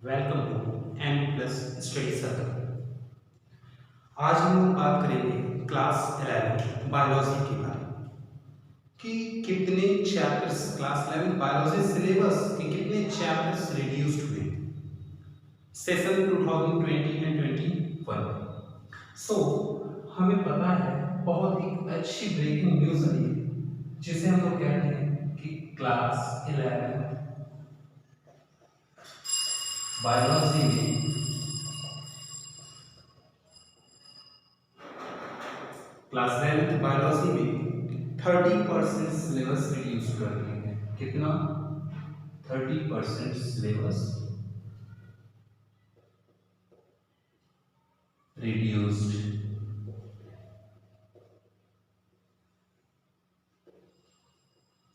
Welcome to M plus study circle. आज हम लोग बात करेंगे क्लास 11 बायोलॉजी के बारे में कि कितने चैप्टर्स क्लास 11 बायोलॉजी सिलेबस के कितने चैप्टर्स रिड्यूस्ड हुए सेशन 2020 एंड 21। सो हमें पता है बहुत ही अच्छी ब्रेकिंग न्यूज आई है जिसे हम लोग कहते हैं कि क्लास 11 बायोलॉजी में क्लास 11 बायोलॉजी में 30% सिलेबस रिड्यूस कर दिए हैं। कितना? 30% सिलेबस रिड्यूस्ड।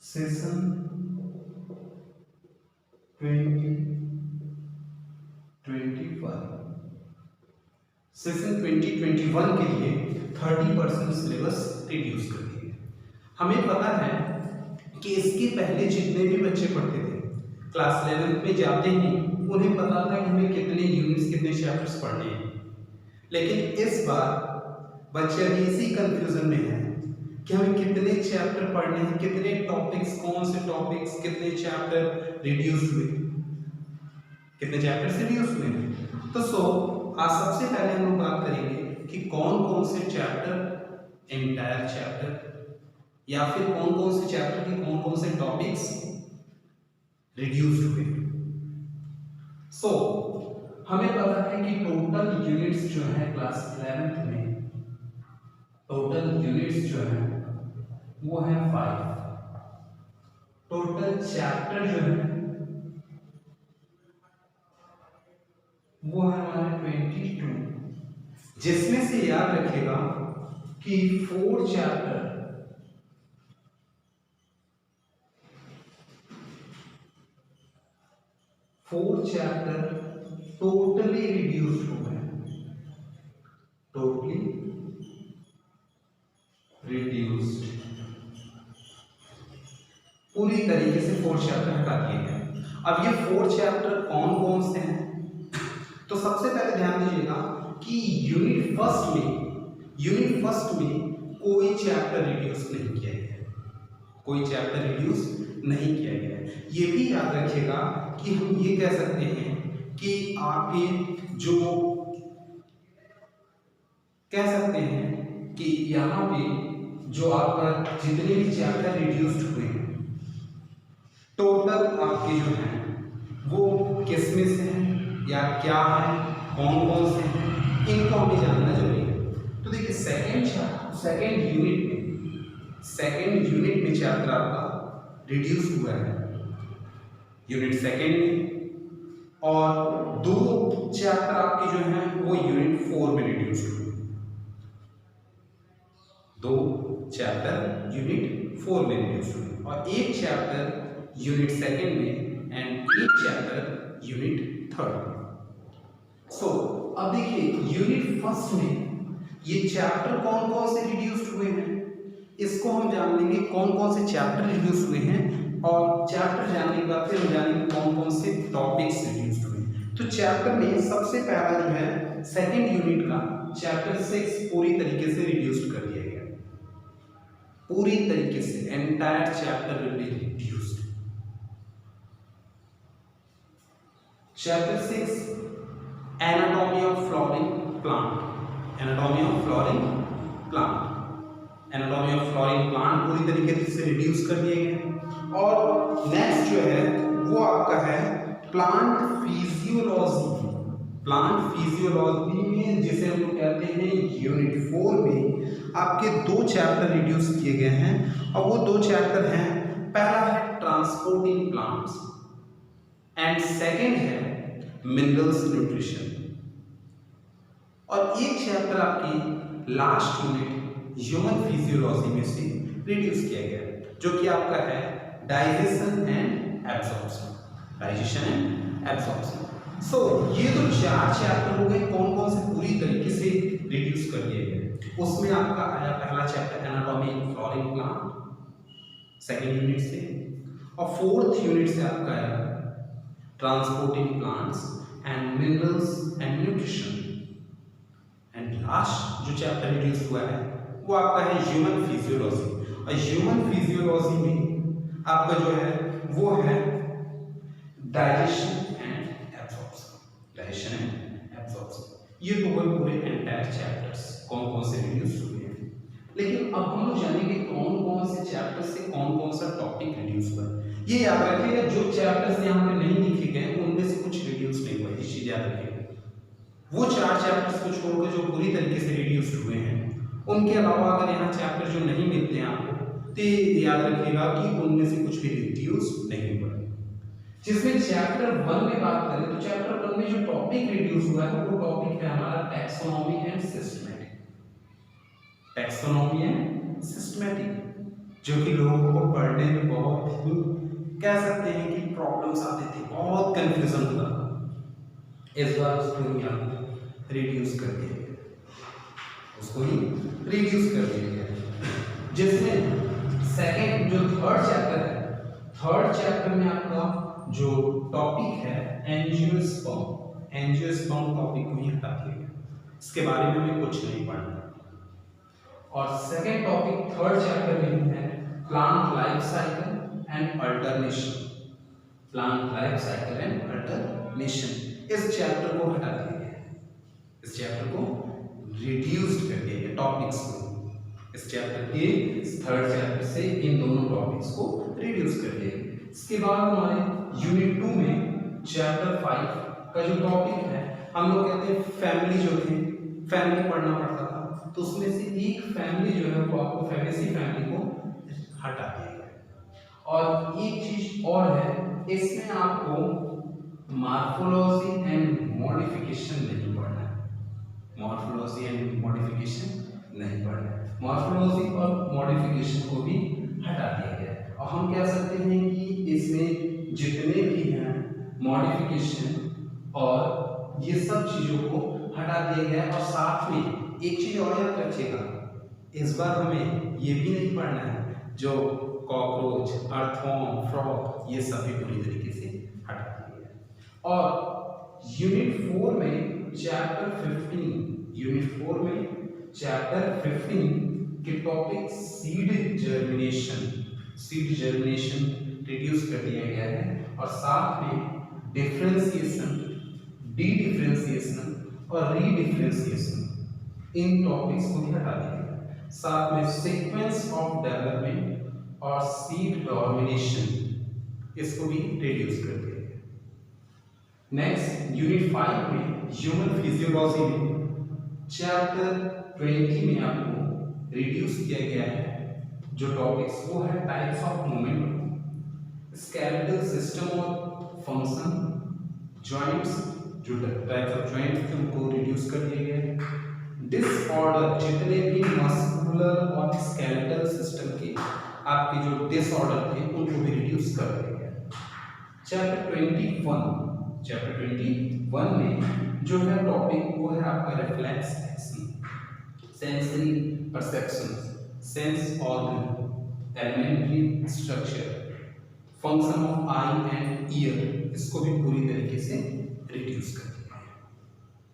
सेशन 2021 सेशन 2021 के लिए 30% सिलेबस रिड्यूस कर दिए। हमें पता है कि इसके पहले जितने भी बच्चे पढ़ते थे क्लास 11 में जाते ही उन्हें पता था कि हमें कितने यूनिट्स कितने चैप्टर्स पढ़ने हैं, लेकिन इस बार बच्चे अभी इसी कंफ्यूजन में हैं कि हमें कितने चैप्टर पढ़ने हैं, कितने टॉपिक्स, कौन से टॉपिक्स, कितने चैप्टर रिड्यूस हुए, कितने चैप्टर रिड्यूस हुए। तो आज सबसे पहले हम लोग बात करेंगे कि कौन कौन से चैप्टर, एंटायर चैप्टर या फिर कौन कौन से चैप्टर के कौन कौन से टॉपिक्स रिड्यूस हुए। हमें पता है कि टोटल यूनिट्स जो है क्लास 11 में, टोटल यूनिट्स जो है वो है 5। टोटल चैप्टर जो है वो है हमारे 22, जिसमें से याद रखेगा कि 4 चैप्टर टोटली रिड्यूस्ड हो गए, टोटली रिड्यूस्ड, पूरी तरीके से 4 चैप्टर हटा दिए गए। अब ये 4 चैप्टर कौन कौन से हैं? तो सबसे पहले ध्यान दीजिएगा कि यूनिट फर्स्ट में कोई चैप्टर रिड्यूस नहीं किया गया है, कोई चैप्टर रिड्यूस नहीं किया गया है। ये भी याद रखिएगा कि हम ये कह सकते हैं कि आपके जो कह सकते हैं कि यहाँ पे जो आपका जितने भी चैप्टर रिड्यूस्ड हुए हैं टोटल आपके जो हैं वो किस में से हैं या क्या है, कौन कौन से हैं, इनको हमें जानना जरूरी है। तो देखिए सेकेंड यूनिट में चैप्टर आपका रिड्यूस हुआ है, यूनिट सेकेंड में, और 2 चैप्टर आपके जो हैं वो यूनिट 4 में रिड्यूस हुए, 2 चैप्टर यूनिट 4 में रिड्यूस हुए और 1 चैप्टर यूनिट सेकेंड में एंड 1 चैप्टर यूनिट थर्ड में। अब देखिए यूनिट फर्स्ट में ये चैप्टर कौन कौन से रिड्यूस्ड हुए हैं, इसको हम जान लेंगे कौन कौन से चैप्टर रिड्यूस हुए हैं, और चैप्टर जानने के बाद फिर हम जानेंगे कौन कौन से टॉपिक्स रिड्यूस्ड हुए। तो चैप्टर में सबसे पहला जो है सेकेंड यूनिट का चैप्टर 6 पूरी तरीके से रिड्यूस्ड कर दिया गया, पूरी तरीके से entire chapter will be reduced. Chapter 6 anatomy of flowering plant, anatomy of flowering plant, anatomy of flowering plant पूरी तरीके से रिड्यूस कर दिए गए। और नेक्स्ट जो है वो आपका है प्लांट फिजियोलॉजी, प्लांट फिजियोलॉजी में जिसे हम लोग कहते हैं यूनिट 4 में आपके 2 चैप्टर रिड्यूस किए गए हैं, और वो 2 चैप्टर हैं, पहला है ट्रांसपोर्टिंग प्लांट्स एंड सेकेंड है मिनरल्स न्यूट्रिशन, और 1 चैप्टर आपकी लास्ट यूनिट ह्यूमन फिजियोलॉजी में से रिड्यूस किया गया जो कि आपका है digestion and absorption, digestion and absorption. ये तो 4 चैप्टर हो गए कौन कौन से पूरी तरीके से रिड्यूस कर दिए गए। उसमें आपका आया पहला chapter anatomy of flowering plant second unit से, और 4th यूनिट से आपका आया transporting plants and minerals and nutrition. And last जो चैप्टर रिड्यूस हुआ है वो आपका है ह्यूमन फिजियोलॉजी। और ह्यूमन फिजियोलॉजी में आपका जो है वो है digestion and absorption. Digestion and absorption ये तो कोई पूरे एंटायर चैप्टर्स कौन कौन से रिड्यूस हुए हैं। लेकिन अब हम लोग जानेंगे कौन कौन से चैप्टर से कौन कौन सा टॉपिक रिड्यूस हुआ है। ये याद रखिएगा जो चैप्टर्स यहाँ पे नहीं लिखे गए उनमें से कुछ रिड्यूस नहीं हुआ, ये चीज याद रखिएगा। वो 4 चैप्टर्स को छोड़कर जो पूरी तरीके से रिड्यूस हुए हैं, उनके अलावा अगर यहाँ चैप्टर जो नहीं मिलते हैं आपको तो याद रखिएगा कि उनमें से कुछ भी रिड्यूस नहीं हुआ। जिसमें चैप्टर 1 में बात करें तो चैप्टर 1 में जो टॉपिक रिड्यूस हुआ है वो टॉपिक है हमारा taxonomy and systematic. Taxonomy and systematic जो कि लोगों को पढ़ने में बहुत ही कह सकते हैं कि प्रॉब्लम्स आते थे, बहुत कंफ्यूजन होता था। इस बार उसको ही आप रिड्यूस कर दिया गया, उसको ही रिड्यूस कर दिया गया। जिसमें सेकंड जो थर्ड चैप्टर है, थर्ड चैप्टर में आपका जो टॉपिक है एंजियोस्पर्म, एंजियोस्पर्म टॉपिक को ही हटा दिया गया, इसके बारे में हमें कुछ नहीं पढ़ना। और सेकंड टॉपिक थर्ड चैप्टर में है plant life cycle and alternation. Plant life cycle and alternation इस चैप्टर को हटा दिया गया, इस चैप्टर को रिड्यूस्ड कर दिया गया टॉपिक्स को। इस चैप्टर के थर्ड चैप्टर से इन दोनों टॉपिक्स को रिड्यूस कर दिया गया। इसके बाद हमारे यूनिट 2 में चैप्टर 5 का जो टॉपिक है, हम लोग कहते हैं फैमिली जो थे, फैमिली पढ़ना पड़ता था, तो उसमें से एक फैमिली जो है वो आपको फैबेसी फैमिली को हटा दिया गया। और एक चीज और है, इसमें आपको मॉर्फोलॉजी एंड मॉडिफिकेशन नहीं पढ़ना है। मॉर्फोलॉजी एंड मॉडिफिकेशन नहीं पढ़ना है, मॉर्फोलॉजी और मॉडिफिकेशन को भी हटा दिया गया है। और हम कह सकते हैं कि इसमें जितने भी हैं मॉडिफिकेशन और ये सब चीजों को हटा दिया गया है। और साथ में एक चीज और याद रखिएगा, इस बार हमें ये भी नहीं पढ़ना है जो कॉकरोच, अर्थवॉर्म, फ्रॉग ये सभी पूरी तरीके से हटा दिए गए। और यूनिट 4 में चैप्टर 15, यूनिट 4 में चैप्टर 15 के topic seed germination, seed germination reduce कर दिया गया है। और साथ में डिफरेंशिएशन, डी डिफरेंशिएशन और रीडिफरेंशिएशन इन टॉपिक्स को भी हटा दिया गया। साथ में सीक्वेंस ऑफ डेवलपमेंट और सीड डॉर्मिनेशन इसको भी रिड्यूस कर दिया गया। नेक्स्ट यूनिट 5 में ह्यूमन फिजियोलॉजी में चैप्टर 20 में आपको रिड्यूस किया गया है जो टॉपिक्स, वो है types of movement, skeletal system और फंक्शन, जॉइंट्स, जो टाइप्स ऑफ जॉइंट्स थे उनको रिड्यूस कर दिया गया है। डिसऑर्डर, जितने भी मस्कुलर और स्केलेटल सिस्टम के आपके जो डिसऑर्डर थे उनको भी रिड्यूस कर दिया गया। चैप्टर 21 में जो है टॉपिक वो है आपका reflex action, sensory perception, sense organ, elementary structure, function of eye and ear, इसको भी पूरी तरीके से रिड्यूस कर दिया गया,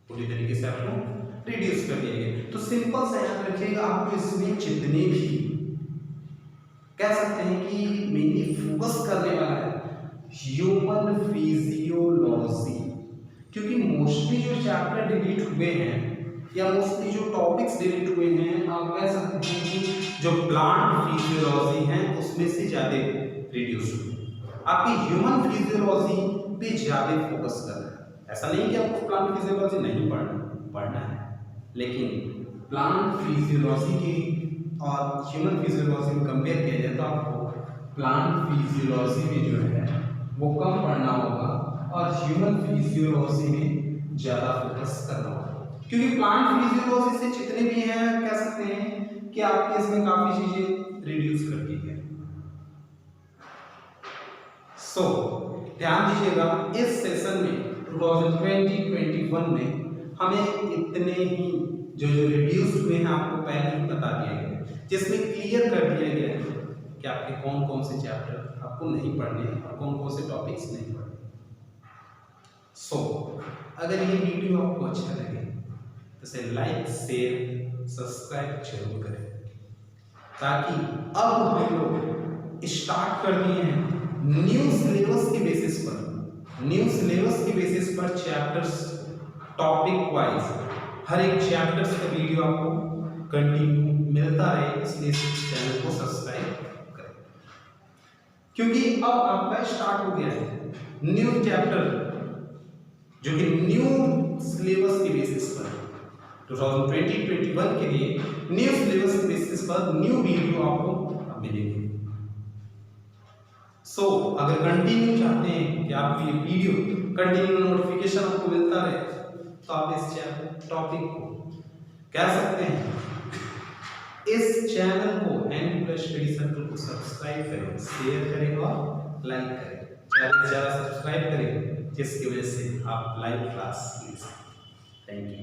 पूरी तरीके से आपको रिड्यूस कर दिया गया। तो सिंपल सा याद रखिएगा, आपको इसमें जितने भी कह सकते हैं कि मेनली फोकस करने वाला है ह्यूमन फिजियोलॉजी, क्योंकि मोस्टली जो चैप्टर डिलीट हुए हैं या मोस्टली जो टॉपिक्स डिलीट हुए हैं, आप कह सकते हैं कि जो प्लांट फिजियोलॉजी है उसमें से ज़्यादा रिड्यूस हुए। आपकी ह्यूमन फिजियोलॉजी पे ज़्यादा फोकस करना है। ऐसा नहीं कि आपको प्लांट फिजियोलॉजी नहीं पढ़ना है, लेकिन प्लांट फिजियोलॉजी की और ह्यूमन फिजियोलॉजी में कंपेयर किया जाए तो आपको प्लांट फिजियोलॉजी में जो है वो कम पढ़ना होगा और ह्यूमन फिजियोलॉजी में ज़्यादा फोकस करना होगा, क्योंकि प्लांट फिजियोलॉजी से जितने भी हैं कह सकते हैं कि आपके इसमें काफ़ी चीज़ें रिड्यूस कर दी गई। सो ध्यान दीजिएगा, इस सेशन में 2020-21 में हमें इतने ही जो रिड्यूस हुए हैं आपको पहले ही बता दिया गया, जिसमें क्लियर कर दिया गया है कि आपके कौन कौन से चैप्टर आपको नहीं पढ़ने हैं और कौन कौन से टॉपिक्स नहीं पढ़ने। सो अगर ये वीडियो आपको अच्छा लगे तो इसे लाइक शेयर सब्सक्राइब जरूर करें, ताकि अब हम लोग स्टार्ट कर दिए हैं न्यू सिलेबस के बेसिस पर चैप्टर्स टॉपिक वाइज हर एक चैप्टर्स का वीडियो आपको कंटिन्यू मिलता रहे, इसलिए इस चैनल को सब्सक्राइब करें। क्योंकि अब आपका स्टार्ट हो गया है न्यू चैप्टर जो कि न्यू सिलेबस के बेसिस पर 2020-21 के लिए न्यू सिलेबस के बेसिस पर न्यू वीडियो आपको मिलेंगे। सो अगर कंटिन्यू चाहते हैं कि आपको ये वीडियो कंटिन्यू नोटिफिकेशन आपको मिलता रहे, तो आप इस चैनल टॉपिक को कह सकते हैं, इस चैनल को NP+ स्टडी सर्कल को सब्सक्राइब करें, शेयर करें और लाइक करें, ज़्यादा से ज़्यादा सब्सक्राइब करें, जिसकी वजह से आप लाइव क्लास ले सकें। Thank you.